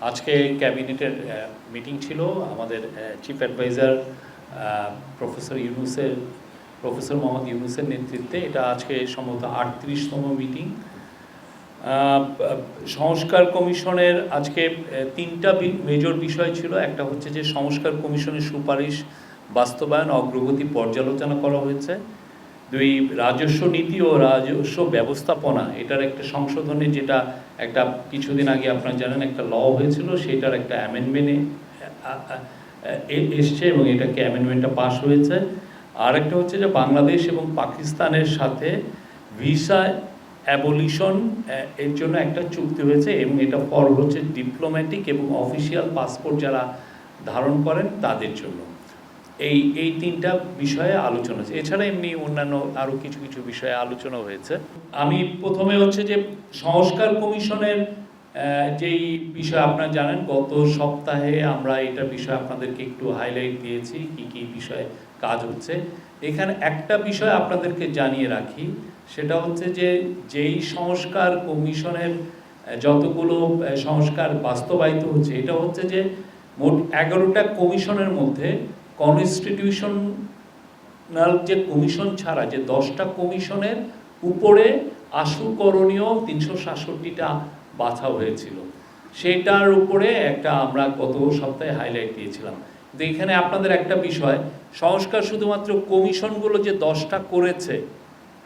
আজকে ক্যাবিনেটের মিটিং ছিল আমাদের চিফ অ্যাডভাইজার প্রফেসর মোহাম্মদ ইউনূসের নেতৃত্বে। এটা আজকে সম্ভবত 38তম মিটিং। সংস্কার কমিশনের আজকে তিনটা মেজর বিষয় ছিল। একটা হচ্ছে যে সংস্কার কমিশনের সুপারিশ বাস্তবায়ন অগ্রগতি পর্যালোচনা করা হয়েছে। দুই, রাজস্ব নীতি ও রাজস্ব ব্যবস্থাপনা এটার একটা সংশোধনে, যেটা একটা কিছুদিন আগে আপনারা জানেন একটা ল হয়েছিল, সেটার একটা অ্যামেন্ডমেন্টে এসছে এবং এটাকে অ্যামেন্ডমেন্টটা পাস হয়েছে। আর একটা হচ্ছে যে বাংলাদেশ এবং পাকিস্তানের সাথে ভিসা অ্যাবলিশন এর জন্য একটা চুক্তি হয়েছে এবং এটা ফর হচ্ছে ডিপ্লোম্যাটিক এবং অফিসিয়াল পাসপোর্ট যারা ধারণ করেন তাদের জন্য। এই তিনটা বিষয়ে আলোচনা হয়েছে। এছাড়া এমনি অন্যান্য আরও কিছু কিছু বিষয়ে আলোচনা হয়েছে। আমি প্রথমে হচ্ছে যে সংস্কার কমিশনের যেই বিষয় আপনারা জানেন, গত সপ্তাহে আমরা এটা বিষয়ে আপনাদেরকে একটু হাইলাইট দিয়েছি কি কি বিষয়ে কাজ হচ্ছে। এখানে একটা বিষয় আপনাদেরকে জানিয়ে রাখি, সেটা হচ্ছে যে যেই সংস্কার কমিশনের যতগুলো সংস্কার বাস্তবায়িত হচ্ছে, এটা হচ্ছে যে মোট 11টা কমিশনের মধ্যে কনস্টিটিউশনাল যে কমিশন ছাড়া যে 10টা কমিশনের উপরে আশু করণীয় 366টা বাছা হয়েছিল, সেটার উপরে একটা আমরা গত সপ্তাহে হাইলাইট দিয়েছিলাম। তো এখানে আপনাদের একটা বিষয়, সংস্কার শুধুমাত্র কমিশনগুলো যে 10টা করেছে,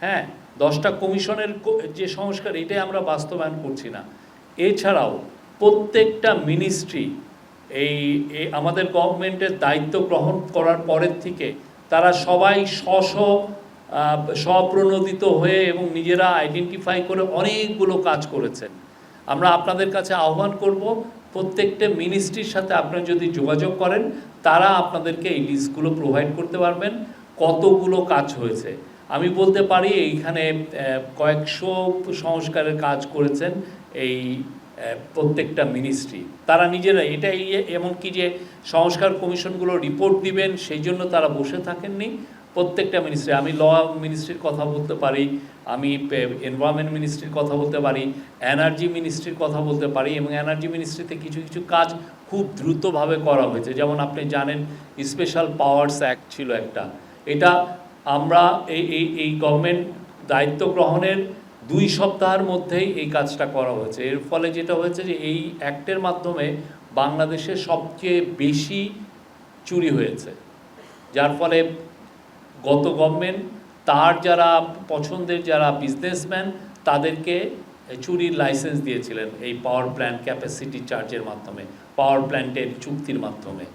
হ্যাঁ 10টা কমিশনের যে সংস্কার এটাই আমরা বাস্তবায়ন করছি না। এছাড়াও প্রত্যেকটা মিনিস্ট্রি এই আমাদের গভর্নমেন্টের দায়িত্ব গ্রহণ করার পরের থেকে তারা সবাই স্বপ্রণোদিত হয়ে এবং নিজেরা আইডেন্টিফাই করে অনেকগুলো কাজ করেছেন। আমরা আপনাদের কাছে আহ্বান করব, প্রত্যেকটা মিনিস্ট্রির সাথে আপনারা যদি যোগাযোগ করেন, তারা আপনাদেরকে এই লিস্টগুলো প্রোভাইড করতে পারবেন কতগুলো কাজ হয়েছে। আমি বলতে পারি এইখানে কয়েকশো সংস্কারের কাজ করেছেন এই প্রত্যেকটা মিনিস্ট্রি। তারা নিজেরা এটাই এমনকি যে সংস্কার কমিশনগুলো রিপোর্ট দিবেন সেই জন্য তারা বসে থাকেননি। প্রত্যেকটা মিনিস্ট্রি, আমি ল মিনিস্ট্রির কথা বলতে পারি, আমি এনভায়রনমেন্ট মিনিস্ট্রির কথা বলতে পারি, এনার্জি মিনিস্ট্রির কথা বলতে পারি, এবং এনার্জি মিনিস্ট্রিতে কিছু কিছু কাজ খুব দ্রুতভাবে করা হয়েছে। যেমন আপনি জানেন স্পেশাল পাওয়ার্স অ্যাক্ট ছিল একটা, এটা আমরা এই গভর্নমেন্ট দায়িত্ব গ্রহণের 2 সপ্তাহের মধ্যেই এই কাজটা করা হয়েছে। এর ফলে যেটা হয়েছে যে এই অ্যাক্টের মাধ্যমে বাংলাদেশে সবচেয়ে বেশি চুরি হয়েছে, যার ফলে গত গভর্নমেন্ট তার যারা পছন্দের যারা বিজনেসম্যান তাদেরকে চুরির লাইসেন্স দিয়েছিলেন এই পাওয়ার প্ল্যান্ট ক্যাপাসিটি চার্জের মাধ্যমে, পাওয়ার প্ল্যান্টের চুক্তির মাধ্যমে।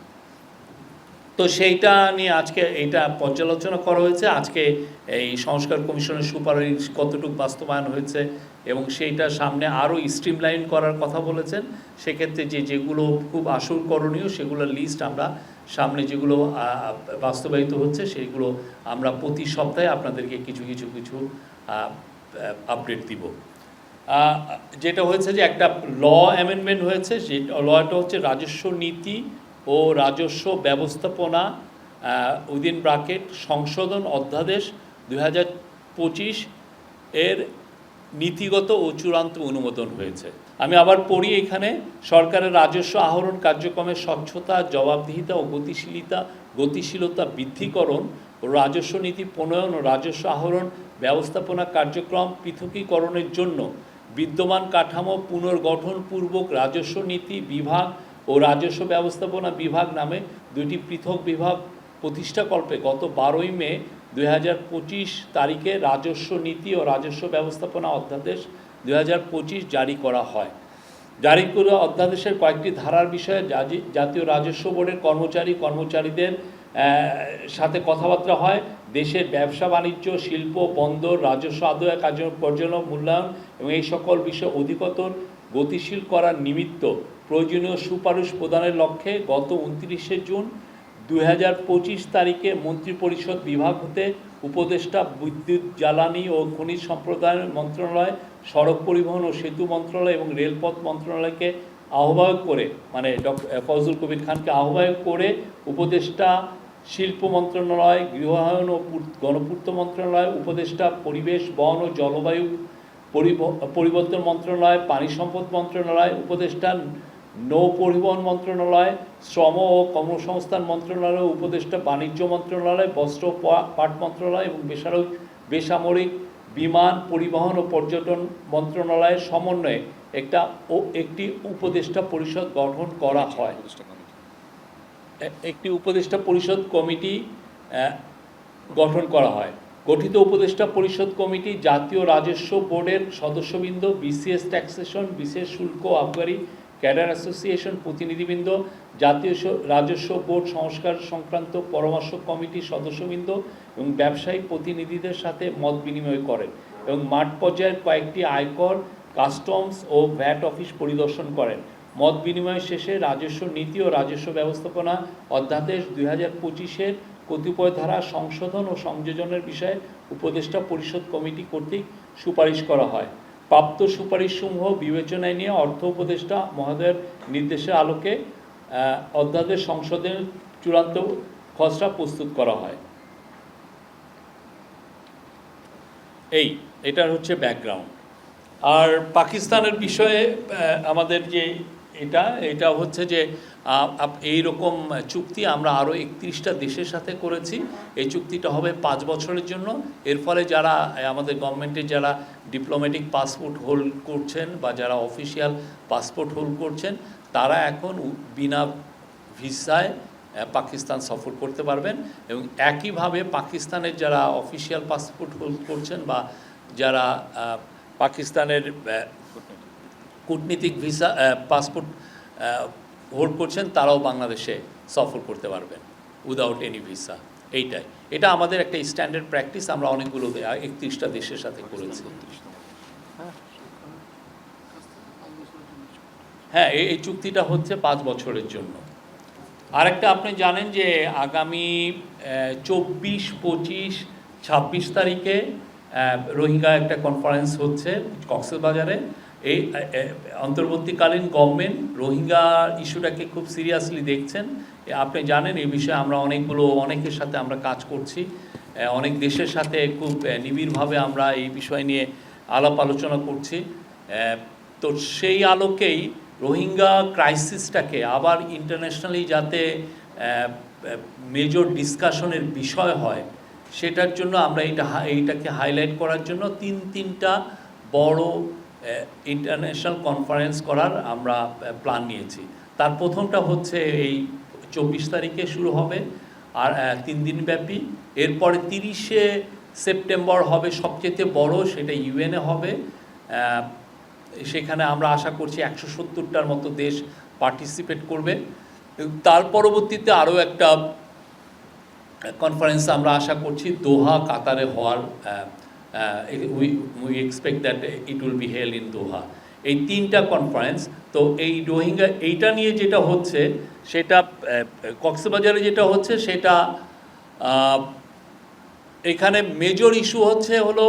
তো সেইটা নিয়ে আজকে এইটা পর্যালোচনা করা হয়েছে। আজকে এই সংস্কার কমিশনের সুপারিশ কতটুকু বাস্তবায়ন হয়েছে এবং সেইটা সামনে আরও স্ট্রিমলাইন করার কথা বলেছেন। সেক্ষেত্রে যেগুলো খুব আসল করণীয় সেগুলোর লিস্ট আমরা সামনে যেগুলো বাস্তবায়িত হচ্ছে সেইগুলো আমরা প্রতি সপ্তাহে আপনাদেরকে কিছু কিছু কিছু আপডেট দিব। যেটা হয়েছে যে একটা ল অ্যামেন্ডমেন্ট হয়েছে, যে লটা হচ্ছে রাজস্ব নীতি ও রাজস্ব ব্যবস্থাপনা উইদিন ব্র্যাকেট সংশোধন অধ্যাদেশ 2025 এর নীতিগত ও চূড়ান্ত অনুমোদন হয়েছে। আমি আবার পড়ি এখানে, সরকারের রাজস্ব আহরণ কার্যক্রমের স্বচ্ছতা, জবাবদিহিতা ও গতিশীলতা বৃদ্ধিকরণ ও রাজস্ব নীতি প্রণয়ন ও রাজস্ব আহরণ ব্যবস্থাপনা কার্যক্রম পৃথকীকরণের জন্য বিদ্যমান কাঠামো পুনর্গঠনপূর্বক রাজস্ব নীতি বিভাগ ও রাজস্ব ব্যবস্থাপনা বিভাগ নামে 2টি পৃথক বিভাগ প্রতিষ্ঠাকল্পে গত 12ই মে 2025 তারিখে রাজস্ব নীতি ও রাজস্ব ব্যবস্থাপনা অধ্যাদেশ 2025 জারি করা হয়। জারি করা অধ্যাদেশের কয়েকটি ধারার বিষয়ে জাতীয় রাজস্ব বোর্ডের কর্মচারীদের সাথে কথাবার্তা হয়। দেশের ব্যবসা বাণিজ্য, শিল্প, বন্দর, রাজস্ব আদায় কার্য পর্যালোচনা, মূল্যায়ন এবং এই সকল বিষয় অধিকতর গতিশীল করার নিমিত্ত প্রয়োজনীয় সুপারিশ প্রদানের লক্ষ্যে গত 29শে জুন 2025 তারিখে মন্ত্রিপরিষদ বিভাগ হতে উপদেষ্টা বিদ্যুৎ, জ্বালানি ও খনিজ সম্প্রদায় মন্ত্রণালয়, সড়ক পরিবহন ও সেতু মন্ত্রণালয় এবং রেলপথ মন্ত্রণালয়কে আহ্বায়ক করে, মানে ফজলুল কবির খানকে আহ্বায়ক করে উপদেষ্টা শিল্প মন্ত্রণালয়, গৃহায়ন ও গণপূর্ত মন্ত্রণালয়, উপদেষ্টা পরিবেশ, বন ও জলবায়ু পরিবর্তন মন্ত্রণালয়, পানি সম্পদ মন্ত্রণালয়, উপদেষ্টা নৌ পরিবহন মন্ত্রণালয়, শ্রম ও কর্মসংস্থান মন্ত্রণালয়, উপদেষ্টা বাণিজ্য মন্ত্রণালয়, বস্ত্র পাট মন্ত্রণালয় এবং বেসামরিক বিমান পরিবহন ও পর্যটন মন্ত্রণালয়ের সমন্বয়ে একটি উপদেষ্টা পরিষদ গঠন করা হয়। একটি উপদেষ্টা পরিষদ কমিটি গঠন করা হয়। গঠিত উপদেষ্টা পরিষদ কমিটি জাতীয় রাজস্ব বোর্ডের সদস্যবৃন্দ, বিসিএস ট্যাক্সেশন, বিশেষ শুল্ক আবগারি ক্যাডার অ্যাসোসিয়েশন প্রতিনিধিবৃন্দ, জাতীয় রাজস্ব বোর্ড সংস্কার সংক্রান্ত পরামর্শ কমিটির সদস্যবৃন্দ এবং ব্যবসায়ী প্রতিনিধিদের সাথে মত বিনিময় করেন এবং মাঠ পর্যায়ের কয়েকটি আয়কর, কাস্টমস ও ভ্যাট অফিস পরিদর্শন করেন। মত বিনিময় শেষে রাজস্ব নীতি ও রাজস্ব ব্যবস্থাপনা অধ্যাদেশ 2025-এর কতিপয় ধারা সংশোধন ও সংযোজনের বিষয়ে উপদেষ্টা পরিষদ কমিটি কর্তৃক সুপারিশ করা হয়। প্রাপ্ত সুপারিশসমূহ বিবেচনায় নিয়ে অর্থ উপদেষ্টা মহোদয়ের নির্দেশের আলোকে অধ্যাদেশ সংশোধনের চূড়ান্ত খসড়া প্রস্তুত করা হয়। এটার হচ্ছে ব্যাকগ্রাউন্ড। আর পাকিস্তানের বিষয়ে আমাদের যে এটা হচ্ছে যে এই রকম চুক্তি আমরা আরও 31টা দেশের সাথে করেছি। এই চুক্তিটা হবে 5 বছরের জন্য। এর ফলে যারা আমাদের গভর্নমেন্টের যারা ডিপ্লোম্যাটিক পাসপোর্ট হোল্ড করছেন বা যারা অফিসিয়াল পাসপোর্ট হোল্ড করছেন তারা এখন বিনা ভিসায় পাকিস্তান সফর করতে পারবেন এবং একইভাবে পাকিস্তানের যারা অফিসিয়াল পাসপোর্ট হোল্ড করছেন বা যারা পাকিস্তানের কূটনীতিক ভিসা পাসপোর্ট হোল্ড করছেন তারাও বাংলাদেশে সফর করতে পারবেন উইদাউট এনি ভিসা। এটা আমাদের একটা স্ট্যান্ডার্ড প্র্যাকটিস, আমরা অনেকগুলো 31টা দেশের সাথে করেছি। হ্যাঁ, এই চুক্তিটা হচ্ছে 5 বছরের জন্য। আরেকটা আপনি জানেন যে আগামী 24, 25, 26 তারিখে রোহিঙ্গা একটা কনফারেন্স হচ্ছে কক্সবাজারে। এই অন্তর্বর্তীকালীন গভর্নমেন্ট রোহিঙ্গা ইস্যুটাকে খুব সিরিয়াসলি দেখছেন। আপনি জানেন এই বিষয়ে আমরা অনেকের সাথে আমরা কাজ করছি, অনেক দেশের সাথে খুব নিবিড়ভাবে আমরা এই বিষয় নিয়ে আলাপ আলোচনা করছি। তো সেই আলোকেই রোহিঙ্গা ক্রাইসিসটাকে আবার ইন্টারন্যাশনালি যাতে মেজর ডিসকাশনের বিষয় হয় সেটার জন্য আমরা এইটাকে হাইলাইট করার জন্য তিনটা বড় ইন্টারন্যাশনাল কনফারেন্স করার আমরা প্ল্যান নিয়েছি। তার প্রথমটা হচ্ছে এই 24 তারিখে শুরু হবে আর 3 দিন ব্যাপী। এরপরে 30শে সেপ্টেম্বর হবে সবচেয়ে বড়, সেটা ইউএনএ হবে। সেখানে আমরা আশা করছি 170টার মতো দেশ পার্টিসিপেট করবে। তার পরবর্তীতে আরও একটা কনফারেন্স আমরা আশা করছি দোহা, কাতারে হওয়ার we expect that it will be held in Doha. এই 3টা কনফারেন্স। তো এই রোহিঙ্গা এইটা নিয়ে যেটা হচ্ছে সেটা কক্সবাজারে যেটা হচ্ছে সেটা এখানে মেজর ইস্যু হলো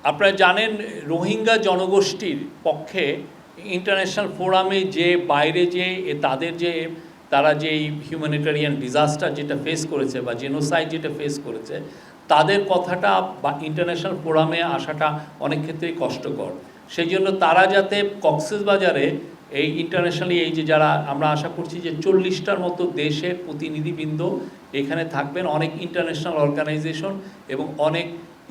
আপনারা জানেন রোহিঙ্গা জনগোষ্ঠীর পক্ষে ইন্টারন্যাশনাল ফোরামে যে বাইরে যে তারা যে হিউম্যানিটেরিয়ান ডিজাস্টার যেটা ফেস করেছে বা জেনোসাইড যেটা ফেস করেছে তাদের কথাটা বা ইন্টারন্যাশনাল ফোরামে আসাটা অনেক ক্ষেত্রেই কষ্টকর। সেই জন্য তারা যাতে কক্সবাজারে এই ইন্টারন্যাশনালি এই যে যারা আমরা আশা করছি যে 40টার মতো দেশের প্রতিনিধিবৃন্দ এখানে থাকবেন, অনেক ইন্টারন্যাশনাল অর্গানাইজেশন এবং অনেক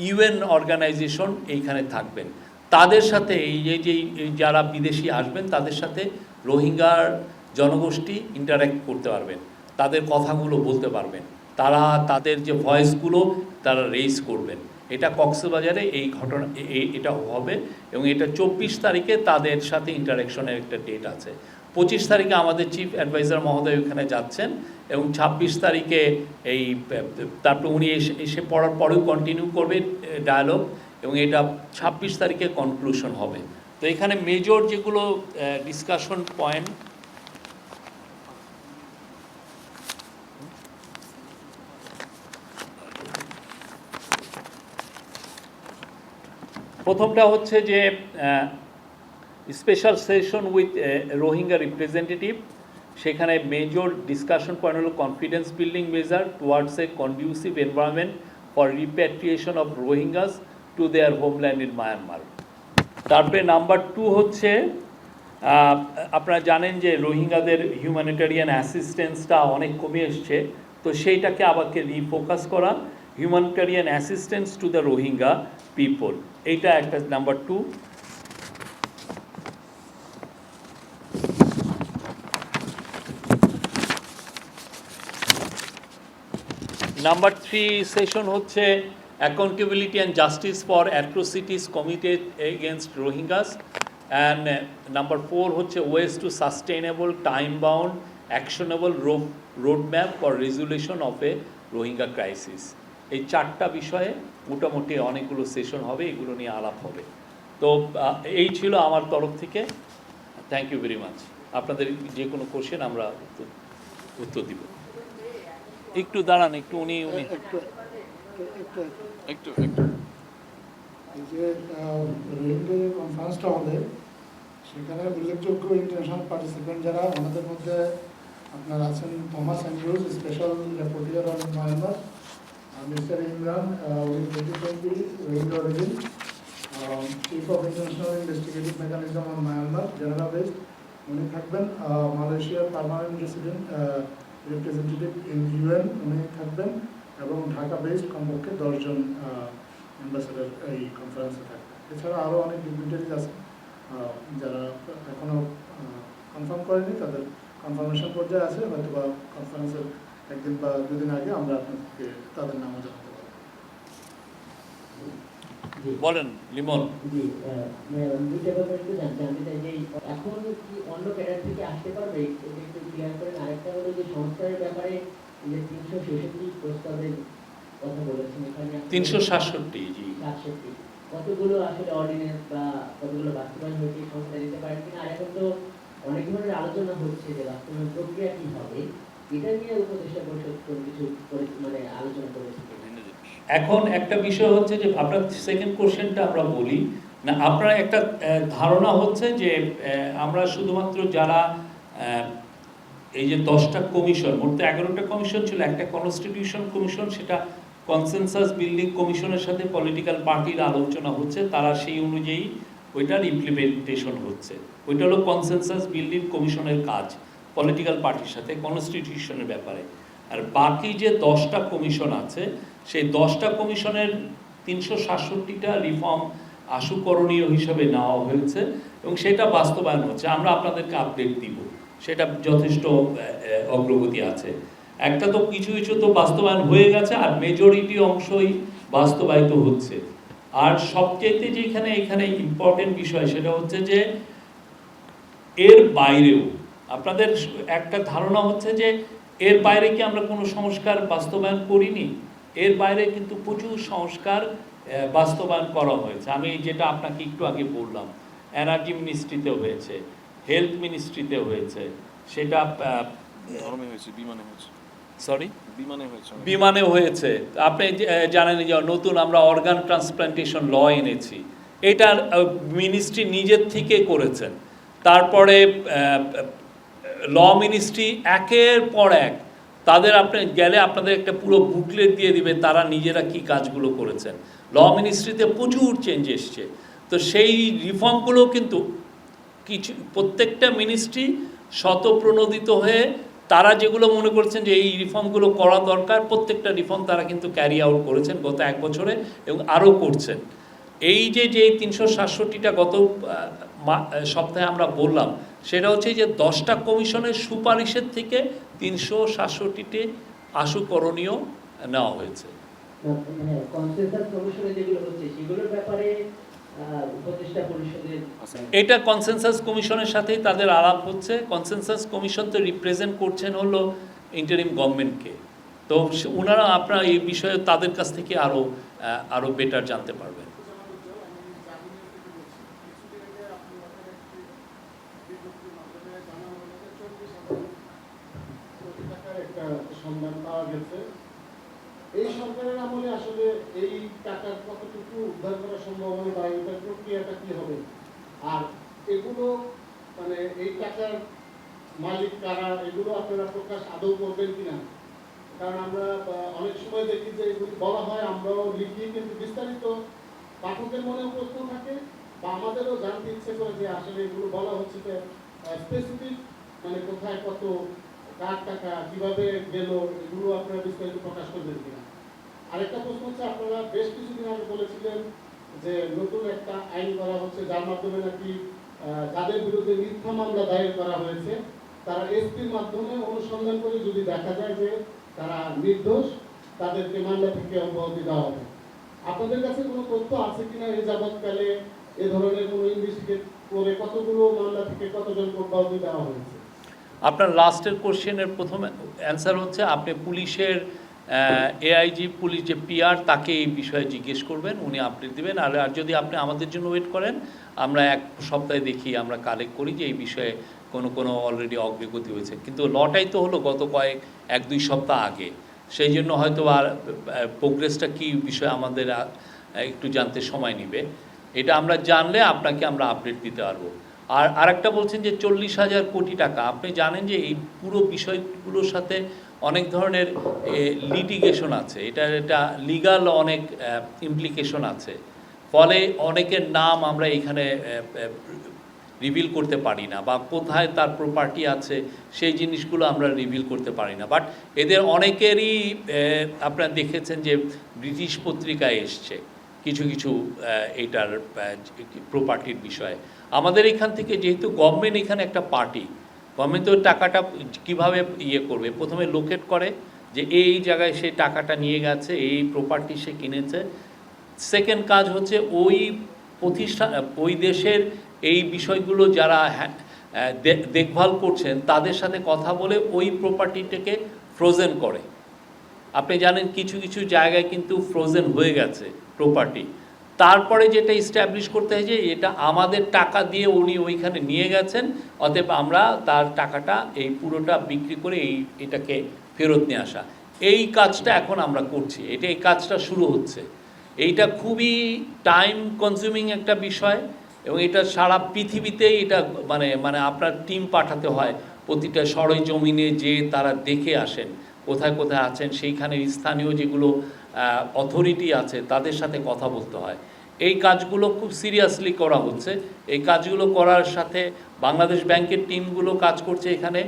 ইউএন অর্গানাইজেশন এইখানে থাকবেন। তাদের সাথে এই যে যারা বিদেশি আসবেন তাদের সাথে রোহিঙ্গার জনগোষ্ঠী ইন্টারাক্ট করতে পারবেন, তাদের কথাগুলো বলতে পারবেন, তারা তাদের যে ভয়েসগুলো তারা রেইজ করবেন। এটা কক্সবাজারে এই ঘটনা এটা হবে এবং এটা 24 তারিখে তাদের সাথে ইন্টারাকশনের একটা ডেট আছে। 25 তারিখে আমাদের চিফ অ্যাডভাইজার মহোদয় ওখানে যাচ্ছেন এবং 26 তারিখে তারপর উনি এসে পড়ার পরেও কন্টিনিউ করবেন ডায়ালগ এবং এটা 26 তারিখে কনক্লুশন হবে। তো এখানে মেজর যেগুলো ডিসকাশন পয়েন্ট, প্রথমটা হচ্ছে যে special session with Rohingya representative. সেখানে মেজর ডিসকাশন পয়েন্ট হলো confidence building measure towards A conducive environment for repatriation of Rohingyas to their homeland in Myanmar. তারপরে নাম্বার 2 হচ্ছে আপনারা জানেন যে রোহিঙ্গাদের হিউম্যানিটেরিয়ান অ্যাসিস্ট্যান্সটা অনেক কমে এসছে, তো সেইটাকে আবারকে রিফোকাস করা, humanitarian assistance to the Rohingya people, এইটা একটা নাম্বার 2। নাম্বার 3 সেশন হচ্ছে accountability and justice for atrocities committed against Rohingyas, and number 4 হচ্ছে ways to sustainable time bound actionable road map for resolution of A Rohingya crisis. এই 4টা বিষয়ে মোটামুটি অনেকগুলো session হবে, এগুলো নিয়ে আলাপ হবে। তো এই ছিল আমার তরফ থেকে। Thank you very much. আপনাদের যে কোনো কোশ্চেন আমরা উত্তর দিব। একটু দাঁড়ান, একটু উনি একটু এই যে রোহিঙ্গা কনফারেন্সটা হবে, সেখানে উল্লেখযোগ্য ইন্টারন্যাশনাল পার্টিসিপেন্ট যারা, আমাদের মধ্যে আপনার আছেন Thomas Andrews, special reporter on Myanmar, mister Imran, উনি 2020 Rohingya origin, chief of international investigative mechanism on Myanmar, Geneva based, উনি থাকবেন। মালয়েশিয়ার permanent resident representative in UN উনি থাকবেন, এবং ঢাকা বেসড কমপক্ষে 10 জন অ্যাম্বাসেডার এই কনফারেন্সে থাকবে। এছাড়া আরও অনেক ডিগনিটারিজ আছে যারা এখনও কনফার্ম করেনি, তাদের কনফার্মেশন পর্যায়ে আছে, হয়তো বা কনফারেন্সের একদিন বা দুদিন আগে আমরা আপনাদেরকে তাদের নামও জানাতে পারবো। বলেন লিমন। জি, দুইটা ব্যাপার একটু জানতে চাই যে এখন কি অন্য ক্যাডার থেকে আসতে পারবে, এটা একটু ক্লিয়ার করেন। আরেকটা হলো যে সংস্কারের ব্যাপারে যে 366 প্রস্তাবের কথা বলেছেন, এখানে 367 জি 67 কতগুলো আসলে অর্ডিন্যান্স বা কতগুলো বাস্তবায়ন হয়েছে, সংস্কার দিতে পারেন কিনা। আর এখন তো অনেক ধরনের আলোচনা হচ্ছে যে বাস্তবায়ন প্রক্রিয়া কি হবে, এটা নিয়ে উপদেষ্টা পরিষদ কিছু মানে আলোচনা করেছে। এখন একটা বিষয় হচ্ছে যে আপনার সেকেন্ড কোশ্চেনটা আমরা বলি না, আপনার একটা ধারণা হচ্ছে যে আমরা শুধুমাত্র যারা এই যে 10টা কমিশন, মোট 11টা কমিশন ছিল, একটা কনস্টিটিউশন কমিশন, সেটা কনসেনসাস বিল্ডিং কমিশনের সাথে পলিটিক্যাল পার্টির আলোচনা হচ্ছে, তারা সেই অনুযায়ী ওইটার ইমপ্লিমেন্টেশন হচ্ছে। ওইটা হলো কনসেনসাস বিল্ডিং কমিশনের কাজ, পলিটিক্যাল পার্টির সাথে কনস্টিটিউশনের ব্যাপারে। আর বাকি যে 10টা কমিশন আছে, সেই 10টা কমিশনের 367টা রিফর্ম আশুকরণীয় হিসাবে নেওয়া হয়েছে এবং সেটা বাস্তবায়ন হচ্ছে। আমরা আপনাদেরকে আপডেট দিব, সেটা যথেষ্ট অগ্রগতি আছে। একটা তো কিছু কিছু তো বাস্তবায়ন হয়ে গেছে, আর মেজরিটি অংশই বাস্তবায়িত হচ্ছে। আর সবচেয়ে যেখানে এখানে ইম্পর্টেন্ট বিষয় সেটা হচ্ছে যে এর বাইরেও আপনাদের একটা ধারণা হচ্ছে যে এর বাইরে কি আমরা কোনো সংস্কার বাস্তবায়ন করিনি। এর বাইরে কিন্তু প্রচুর সংস্কার বাস্তবায়ন করা হয়েছে। আমি যেটা আপনাকে একটু আগে বললাম, এনার্জি মিনিস্ট্রিতে হয়েছে, হেলথ মিনিস্ট্রিতে হয়েছে, সেটা বিমানে হয়েছে। আপনি জানেন যে নতুন আমরা অর্গান ট্রান্সপ্লান্টেশন ল এনেছি, এটা মিনিস্ট্রি নিজের থেকে করেছেন। তারপরে ল মিনিস্ট্রি একের পর এক তাদের আপনি গেলে আপনাদের একটা পুরো বুকলেট দিয়ে দিবে তারা নিজেরা কি কাজগুলো করেছেন। ল মিনিস্ট্রিতে প্রচুর চেঞ্জ এসছে। তো সেই রিফর্মগুলো কিন্তু কিছু প্রত্যেকটা মিনিস্ট্রি স্বতঃপ্রণোদিত হয়ে তারা যেগুলো মনে করছেন যে এই রিফর্মগুলো করা দরকার, প্রত্যেকটা রিফর্ম তারা কিন্তু ক্যারি আউট করেছেন গত 1 বছরে এবং আরও করছেন। এই যে 367টা গত সপ্তাহে আমরা বললাম, সেটা হচ্ছে যে 10টা কমিশনের সুপারিশের থেকে 367টি আশুকরণীয় নেওয়া হয়েছে। এটা কনসেনসাস কমিশনের সাথেই তাদের আলাপ হচ্ছে। কনসেনসাস কমিশন তো রিপ্রেজেন্ট করছেন হলো ইন্টারিম গভর্নমেন্টকে। তো ওনারা আপনারা এই বিষয়ে তাদের কাছ থেকে আরও বেটার জানতে পারবেন। সন্ধান পাওয়া গেছে। এই সরকারের আমলে আসলে এই টাকার কতটুকু উদ্ধার করা সম্ভব হবে বা এটার প্রক্রিয়াটা কি হবে, আর এগুলো মানে এই টাকার মালিক কারা, এগুলো আপনারা প্রকাশ আদৌ করবেন কিনা? কারণ আমরা অনেক সময় দেখি যে এগুলি বলা হয়, আমরাও লিখি, কিন্তু বিস্তারিত পাঠকের মনেও প্রশ্ন থাকে, বা আমাদেরও জানতে ইচ্ছে করে যে আসলে এগুলো বলা হচ্ছে যে স্পেসিফিক মানে কোথায় কত কার টাকা কিভাবে গেল এগুলো আপনারা বিস্তারিত প্রকাশ করবেন কিনা। আরেকটা প্রশ্ন হচ্ছে, আপনারা বেশ কিছুদিন আগে বলেছিলেন যে নতুন একটা আইন করা হচ্ছে যার মাধ্যমে নাকি যাদের বিরুদ্ধে মিথ্যা মামলা দায়ের করা হয়েছে তারা এসপির মাধ্যমে অনুসন্ধান করে যদি দেখা যায় যে তারা নির্দোষ তাদেরকে মামলা থেকে অব্যাহতি দেওয়া হবে। আপনাদের কাছে কোনো তথ্য আছে কিনা এই যাবৎকালে এ ধরনের কোনো ইনভেস্টিগেট করে কতগুলো মামলা থেকে কতজনকে অব্যাহতি দেওয়া হয়েছে? আপনার লাস্টের কোশ্চেনের প্রথম অ্যান্সার হচ্ছে আপনি পুলিশের এআইজি পুলিশ যে পিআর তাকে এই বিষয়ে জিজ্ঞেস করবেন, উনি আপডেট দেবেন। আর যদি আপনি আমাদের জন্য ওয়েট করেন, আমরা এক সপ্তাহে দেখি, আমরা কালেক্ট করি যে এই বিষয়ে কোনো অলরেডি অগ্রগতি হয়েছে, কিন্তু লটাই তো হলো গত এক দুই সপ্তাহ আগে, সেই জন্য হয়তো আর প্রোগ্রেসটা কী বিষয়ে আমাদের একটু জানতে সময় নেবে। এটা আমরা জানলে আপনাকে আমরা আপডেট দিতে পারবো। আর আরেকটা বলছেন যে 40,000 কোটি টাকা, আপনি জানেন যে এই পুরো বিষয়গুলোর সাথে অনেক ধরনের লিটিগেশন আছে, এটা লিগাল অনেক ইমপ্লিকেশন আছে, ফলে অনেকের নাম আমরা এখানে রিভিল করতে পারি না, বা কোথায় তার প্রপার্টি আছে সেই জিনিসগুলো আমরা রিভিল করতে পারি না। বাট এদের অনেকেরই আপনারা দেখেছেন যে ব্রিটিশ পত্রিকায় এসছে কিছু কিছু এইটার প্রপার্টির বিষয়ে। আমাদের এখান থেকে যেহেতু গভর্নমেন্ট এখানে একটা পার্টি, গভর্নমেন্ট তো টাকাটা কীভাবে করবে, প্রথমে লোকেট করে যে এই জায়গায় সে টাকাটা নিয়ে গেছে, এই প্রপার্টি সে কিনেছে। সেকেন্ড কাজ হচ্ছে ওই প্রতিষ্ঠান, ওই দেশের এই বিষয়গুলো যারা দেখভাল করছেন তাদের সাথে কথা বলে ওই প্রপার্টিটাকে ফ্রোজেন করে। আপনি জানেন কিছু কিছু জায়গায় কিন্তু ফ্রোজেন হয়ে গেছে প্রপার্টি, তারপরে যেটা ইস্টাবলিশ করতে হয় যে এটা আমাদের টাকা দিয়ে উনি ওইখানে নিয়ে গেছেন, অতএব আমরা তার টাকাটা এই পুরোটা বিক্রি করে এটাকে ফেরত নিয়ে আসা, এই কাজটা এখন আমরা করছি। এই কাজটা শুরু হচ্ছে। এইটা খুবই টাইম কনজিউমিং একটা বিষয়, এবং এটা সারা পৃথিবীতেই এটা মানে আপনার টিম পাঠাতে হয় প্রতিটা সরেজমিনে, যে তারা দেখে আসেন কোথায় কোথায় আছেন, সেইখানে স্থানীয় যেগুলো অথরিটি আছে তাদের সাথে কথা বলতে হয়। এই কাজগুলো খুব সিরিয়াসলি করা হচ্ছে। এই কাজগুলো করার সাথে বাংলাদেশ ব্যাংকের টিমগুলো কাজ করছে, এখানে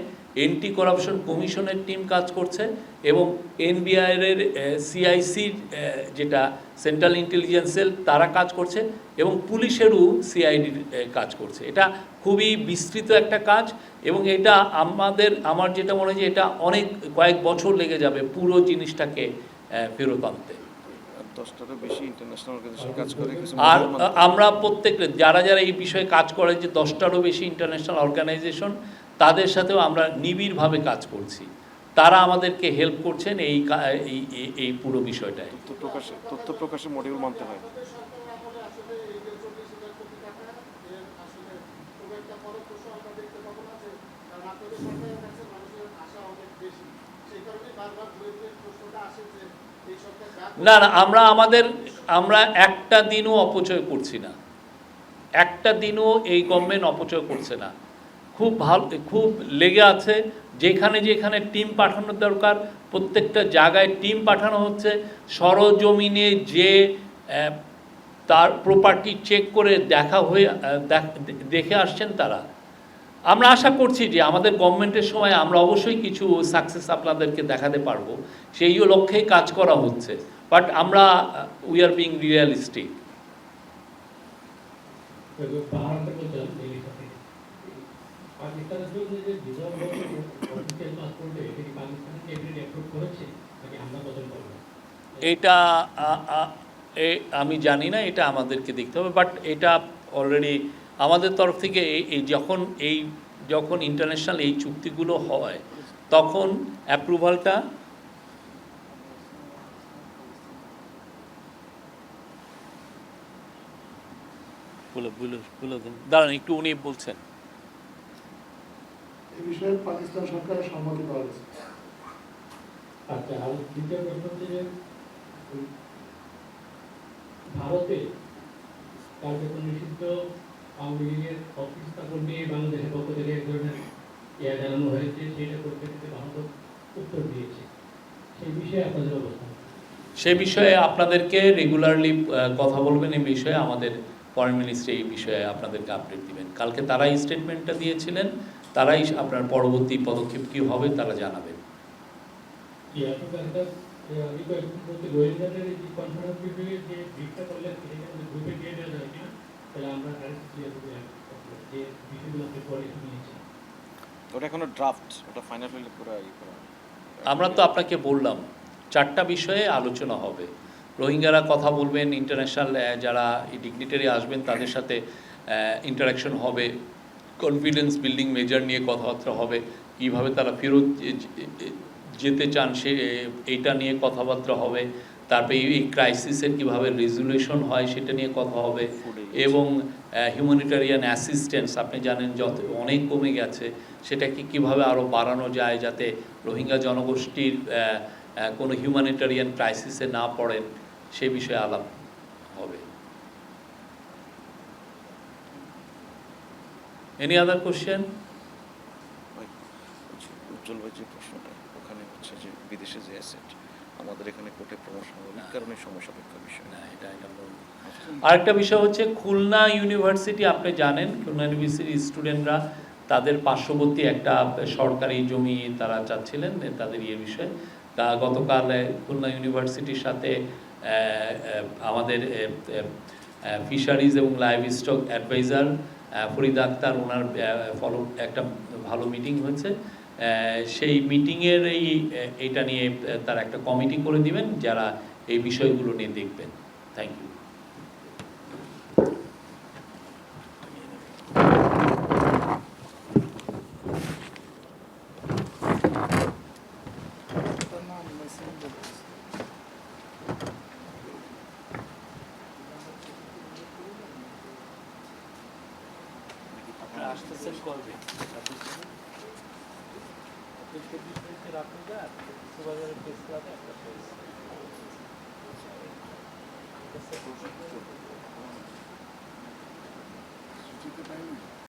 এন্টি করাপশন কমিশনের টিম কাজ করছে, এবং এনবিআইয়ের সিআইসির যেটা সেন্ট্রাল ইন্টেলিজেন্স সেল তারা কাজ করছে, এবং পুলিশেরও সিআইডির কাজ করছে। এটা খুবই বিস্তৃত একটা কাজ, এবং এটা আমার যেটা মনে হয় যে এটা কয়েক বছর লেগে যাবে পুরো জিনিসটাকে ফেরত আনতে। 10টারও বেশি ইন্টারন্যাশনাল অর্গানাইজেশন কাজ করে। আর আমরা প্রত্যেকটা যারা এই বিষয়ে কাজ করে, যে 10টারও বেশি ইন্টারন্যাশনাল অর্গানাইজেশন, তাদের সাথেও আমরা নিবিড়ভাবে কাজ করছি। তারা আমাদেরকে হেল্প করছেন এই পুরো বিষয়টায়। তথ্য প্রকাশে মডিউল মানতে হয়। না, আমরা একটা দিনও অপচয় করছি না, একটা দিনও এই গভর্নমেন্ট অপচয় করছে না। খুব ভালো, খুব লেগে আছে। যেখানে যেখানে টিম পাঠানোর দরকার প্রত্যেকটা জায়গায় টিম পাঠানো হচ্ছে। সরজমিনে যে তার প্রপার্টি চেক করে দেখে আসছেন তারা। আমরা আশা করছি যে আমাদের গভর্নমেন্টের সময় আমরা অবশ্যই কিছু সাকসেস আপনাদেরকে দেখাতে পারবো, সেই লক্ষ্যেই কাজ করা হচ্ছে। বাট আমরা উই আর বিং রিয়েলিস্টিক। এটা আমি জানি না, এটা আমাদেরকে দেখতে হবে। বাট এটা অলরেডি আমাদের তরফ থেকে যখন ইন্টারন্যাশনাল এই চুক্তিগুলো হয় তখন অ্যাপ্রুভালটা দাঁড়ান একটু, উনি বলছেন। এই বিষয়ে পাকিস্তান সরকারের সম্মতি পাওয়া গেছে। আচ্ছা, আর দ্বিতীয় প্রশ্ন হচ্ছে যে ভারতে তার যখন নিষিদ্ধ আওয়ামী লীগের অফিস স্থাপন নিয়ে বাংলাদেশের পক্ষ থেকে এক ধরনের জানানো হয়েছে, সেইটা পরিপ্রেক্ষিতে ভারত উত্তর দিয়েছে, সেই বিষয়ে আপনাদের অবস্থান? সে বিষয়ে আপনাদেরকে রেগুলারলি কথা বলবেন, এই বিষয়ে আমাদের ফরেন মিনিস্ট্রি এই বিষয়ে আপনাদেরকে আপডেট দিবেন। কালকে তারাই স্টেটমেন্টটা দিয়েছিলেন, তারাই আপনার পরবর্তী পদক্ষেপ কী হবে তারা জানাবেন। বলতে রোহিঙ্গাদের এই যে কনফারেন্স বিভাগে যে ব্রিফটা করলেন সেটা কিন্তু গ্রুপে দিয়ে দেওয়া যায় কিনা, তাহলে আমরা আরেকটু ক্লিয়ার করে যে বিষয়গুলো আপনি পরে নিয়েছেন। ওটা এখনো ড্রাফট, ওটা ফাইনাল হলে পুরো করা হবে। আমরা তো আপনাকে বললাম 4টা বিষয়ে আলোচনা হবে। রোহিঙ্গারা কথা বলবেন, ইন্টারন্যাশনাল যারা ডিগনিটারি আসবেন তাদের সাথে ইন্টারাকশন হবে, কনফিডেন্স বিল্ডিং মেজার নিয়ে কথাবার্তা হবে, কীভাবে তারা ফেরত যেতে চান এইটা নিয়ে কথাবার্তা হবে। তারপরে এই ক্রাইসিসের কীভাবে রেজুলেশন হয় সেটা নিয়ে কথা হবে, এবং হিউম্যানিটারিয়ান অ্যাসিস্ট্যান্স আপনি জানেন যত অনেক কমে গেছে, সেটাকে কীভাবে আরও বাড়ানো যায় যাতে রোহিঙ্গা জনগোষ্ঠীর কোনো হিউম্যানিটারিয়ান ক্রাইসিসে না পড়েন, সে বিষয়ে আলাপ হবে। Any other question? উজ্জ্বল ভাই যে প্রশ্নটা, ওখানে হচ্ছে যে বিদেশে যে অ্যাসেট আমাদের এখানে কোর্টে প্রমোশন হবে, এই কারণে সময় সাপেক্ষ বিষয়। না, এটা আরেকটা বিষয় হচ্ছে খুলনা ইউনিভার্সিটি, আপনি জানেন খুলনা ইউনিভার্সিটির স্টুডেন্টরা তাদের পার্শ্ববর্তী একটা সরকারি জমি তারা চাচ্ছিলেন তাদের বিষয়ে। তা গতকাল খুলনা ইউনিভার্সিটির সাথে আমাদের ফিশারিজ এবং livestock adviser Farid Akhtar ওনার ফলো একটা ভালো মিটিং হয়েছে। সেই মিটিংয়ের এইটা নিয়ে তারা একটা কমিটি করে দিবেন যারা এই বিষয়গুলো নিয়ে দেখবেন। Thank you. আসতেছেন করবে সুবাজারের প্রেস ক্লাবে একটা